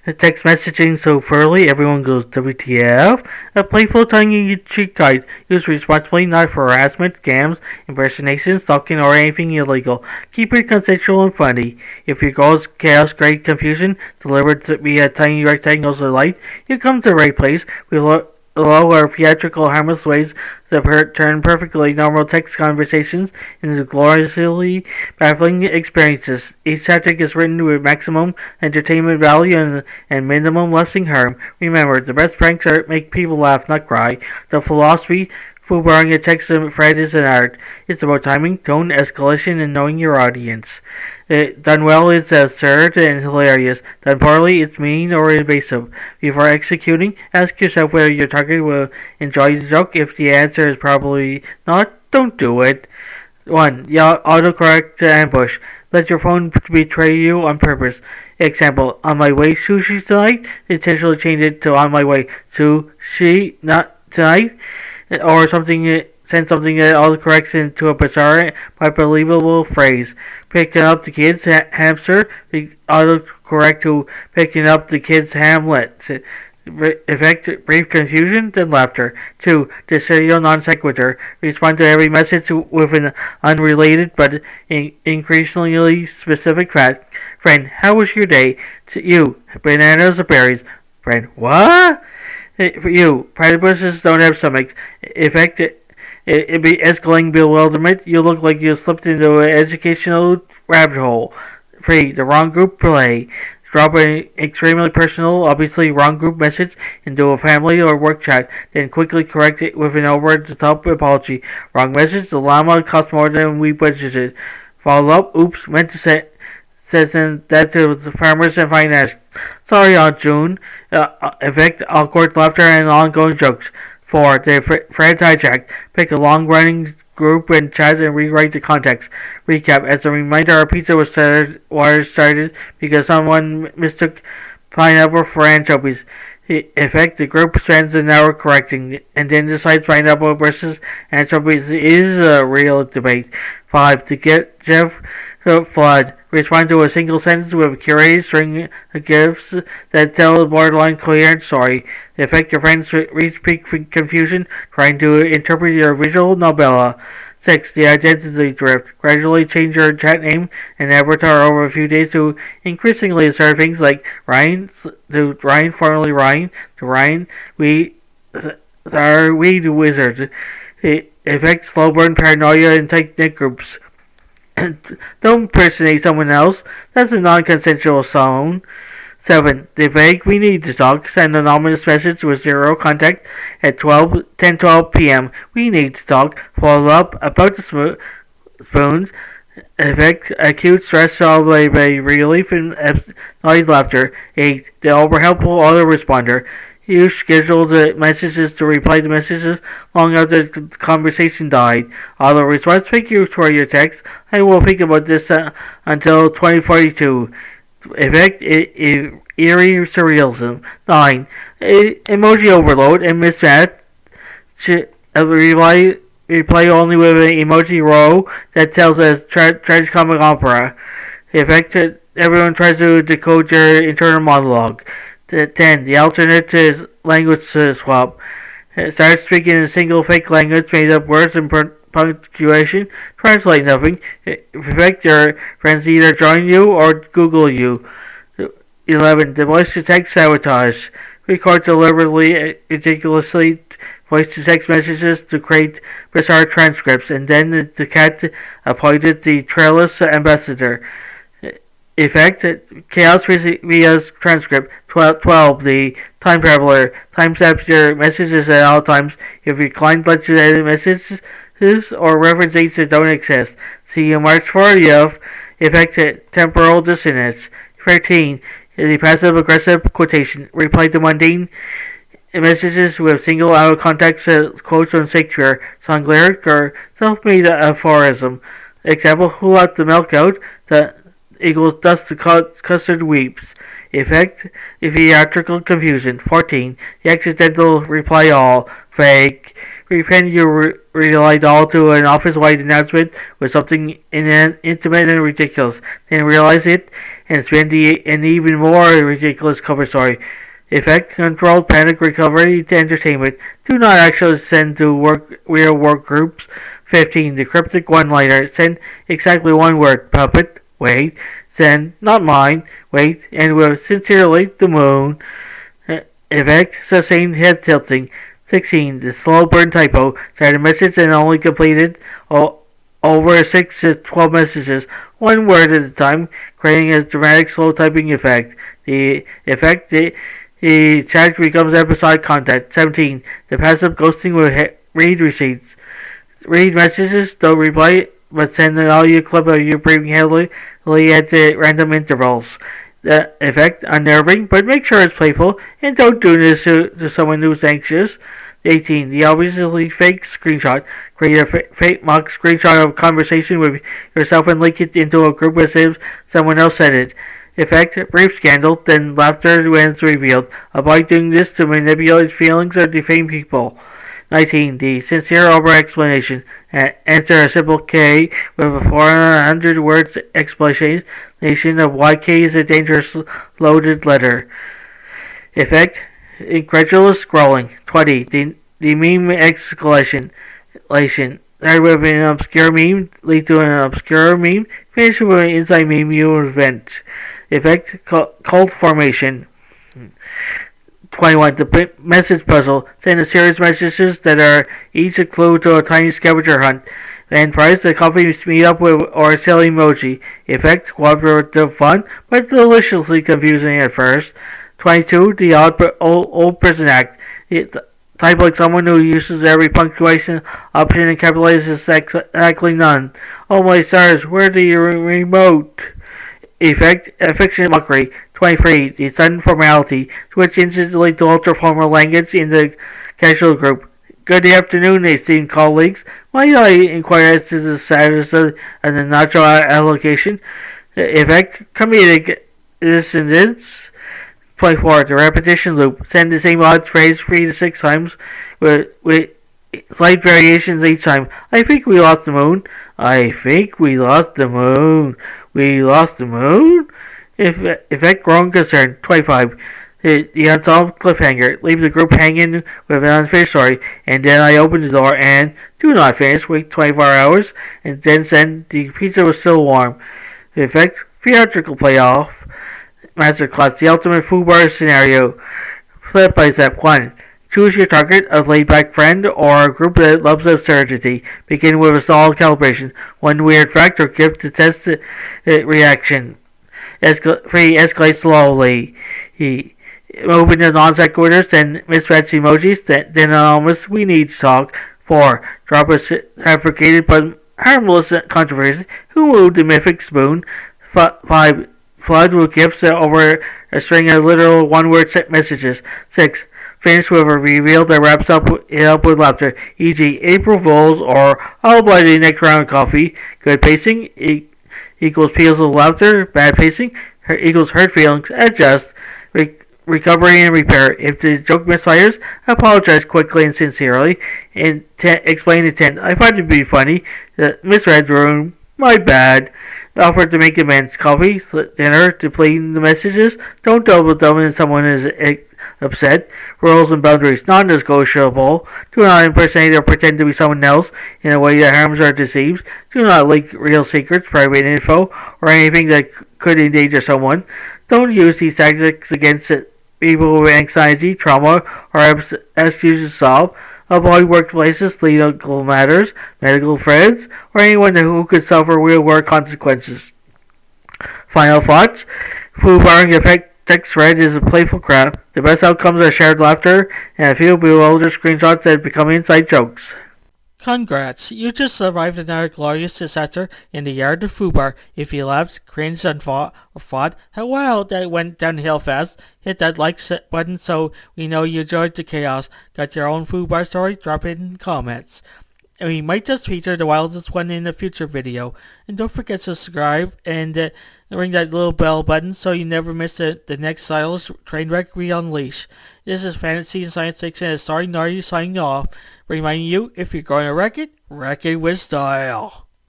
our text messaging so thoroughly everyone goes WTF. A playful tongue-in-cheek guide used responsibly, not for harassment, scams, impersonation, stalking, or anything illegal. Keep it consensual and funny. If your goal is chaos, great confusion, delivered via tiny rectangles of light, you come to the right place. We allow our theatrical, harmless ways to turn perfectly normal text conversations into gloriously baffling experiences. Each tactic is written with maximum entertainment value and minimum lasting harm. Remember, the best pranks make people laugh, not cry. The philosophy FUBARing a text thread is an art. It's about timing, tone, escalation, and knowing your audience. Done well, it's absurd and hilarious. Done poorly, it's mean or invasive. Before executing, ask yourself whether your target will enjoy the joke. If the answer is probably not, don't do it. 1. Autocorrect ambush. Let your phone betray you on purpose. Example, on my way sushi tonight. Intentionally change it to on my way sushi not tonight. Or send something that autocorrects into a bizarre but believable phrase. Picking up the kids' hamster, the autocorrect to picking up the kids' Hamlet. Effect brief confusion, then laughter. 2. The serial non sequitur. Respond to every message with an unrelated but increasingly specific fact. Friend, how was your day? To you, bananas or berries? Friend, what? For you, platypuses don't have stomachs. Effect it be escalating bewilderment. You look like you slipped into an educational rabbit hole. 3. The wrong group play. Drop an extremely personal, obviously wrong group message into a family or work chat, then quickly correct it with an over-the-top apology. Wrong message, the llama cost more than we budgeted. Follow up, oops, meant to say, says that to the farmers and finance. Sorry, Aunt June. Effect awkward laughter and ongoing jokes. 4. The thread hijacked. Pick a long-running group and chat and rewrite the context. Recap. As a reminder, our pizza was started because someone mistook pineapple for anchovies. Effect. The group spends an hour correcting and then decides pineapple versus anchovies is a real debate. 5. To get Jeff Flood. Respond to a single sentence with a curated string of gifs that tell a borderline coherent story. Effect your friends reach peak confusion trying to interpret your visual novella. 6. The identity drift. Gradually change your chat name and avatar over a few days to increasingly assert things like Ryan, to Ryan, formerly Ryan, to Ryan, we the wizards. Effect slow burn paranoia in tight-knit groups. Don't impersonate someone else. That's a non-consensual zone. 7. The vague we need to talk. Send an ominous message with zero contact at 10:12 p.m. We need to talk. Follow up about the spoons. Effect acute stress followed by relief and noise laughter. 8. The over-helpful autoresponder. You schedule the messages to reply to messages long after the conversation died. Auto response, thank you for your text. I will think about this until 2042. Effect, eerie surrealism. 9. Emoji overload and mismatch. Reply only with an emoji row that tells a tragic comic opera. Effect, everyone tries to decode your internal monologue. 10. The alternate language swap. Start speaking in a single fake language, made up words and punctuation. Translate nothing. Effect your friends either join you or Google you. 11. The voice-to-text sabotage. Record deliberately, ridiculously voice-to-text messages to create bizarre transcripts, and then the cat appointed the trailless ambassador. Effect, chaos via transcript. 12. The time traveler. Timestamps your messages at all times. If your client lets you edit messages or reference dates that don't exist. See March 40th. Effect, temporal dissonance. 13. The passive-aggressive quotation. Reply to mundane messages with single out-of-context quotes from Shakespeare, song lyric, or self-made aphorism. Example, who let the milk out? Equals thus the custard weeps. Effect, theatrical confusion. 14. The accidental reply all. Fake. Pretend you relied all to an office-wide announcement with something intimate and ridiculous. Then realize it and spin an even more ridiculous cover story. Effect: controlled panic recovery to entertainment. Do not actually send to real work groups. 15. The cryptic one-liner. Send exactly one word. Puppet. Wait. Send. Not mine. Wait. And with sincerely, the moon. Effect: sustained head tilting. 16. The slow burn typo. Started a message and only completed over 6 to 12 messages, one word at a time, creating a dramatic slow typing effect. The effect: the chat becomes episodic content. 17. The passive ghosting will read receipts. Read messages, don't reply, but send an audio clip of you breathing heavily at random intervals. The effect: unnerving, but make sure it's playful, and don't do this to someone who's anxious. 18. The obviously fake screenshot. Create a fake mock screenshot of a conversation with yourself and link it into a group as if someone else said it. Effect: brief scandal, then laughter when it's revealed. Avoid doing this to manipulate feelings or defame people. 19. The sincere over-explanation. Answer a simple K with a 400 words explanation of why K is a dangerous loaded letter. Effect: incredulous scrolling. 20. The meme escalation. Start with an obscure meme, lead to an obscure meme, finish with an inside meme you invent. Effect: cult formation. 21. The message puzzle. Send a series of messages that are each a clue to a tiny scavenger hunt. And price: the coffee meet up with or a silly emoji. Effect: cooperative fun, but deliciously confusing at first. 22. The old person act. Type like someone who uses every punctuation option and capitalizes exactly none. Oh my stars, where's the remote? Effect: affectionate mockery. 23. The sudden formality. Switch instantly to ultra-formal language in the casual group. Good afternoon, esteemed colleagues. Might I inquire as to the status of the nacho allocation? Effect: comedic dissonance. 24. The repetition loop. Send the same odd phrase 3 to 6 times with slight variations each time. I think we lost the moon. I think we lost the moon. We lost the moon? Effect: growing concern. 25. The unsolved cliffhanger. Leave the group hanging with an unfinished story, and then I open the door and do not finish. Wait 24 hours, and then send the pizza was still warm. Effect: theatrical playoff. Masterclass: the ultimate FUBAR scenario. Step by step. 1. Choose your target, a laid-back friend or a group that loves absurdity. Begin with a solid calibration. One weird fact or gift to test the reaction. 3. Escalate slowly. Move into non-sequiturs, then mismatch emojis, then anonymous we need to talk. 4. Drop a fabricated but harmless controversy. Who moved the mythic spoon? 5. Flood with gifts over a string of literal one-word messages. 6. Finish with a reveal that wraps up with laughter, e.g. April Fools or I'll buy the next round of coffee. Good pacing equals peals of laughter. Bad pacing equals hurt feelings. Adjust. Recovery and repair. If the joke misfires, apologize quickly and sincerely. Explain intent. I find it to be funny. Misread room. My bad. Offer to make amends. Coffee, dinner, to clean the messages. Don't double down when someone is upset. Rules and boundaries. Non-negotiable. Do not impersonate or pretend to be someone else in a way that harms or deceives. Do not leak real secrets, private info, or anything that could endanger someone. Don't use these tactics against people with anxiety, trauma, or excuses to solve. Avoid workplaces, legal matters, medical friends, or anyone who could suffer real-world consequences. Final thoughts. FUBAR effect text thread is a playful craft. The best outcomes are shared laughter and a few bewildered screenshots that become inside jokes. Congrats, you just survived another glorious disaster in the yard of FUBAR. If you laughed, cringed, and thought, wow, that went downhill fast, hit that like button so we know you enjoyed the chaos. Got your own FUBAR story? Drop it in the comments. And we might just feature the wildest one in a future video. And don't forget to subscribe and ring that little bell button so you never miss the next stylish train wreck we unleash. This is Fantasy and Science Fiction and Storynory signing off, reminding you, if you're going to wreck it with style.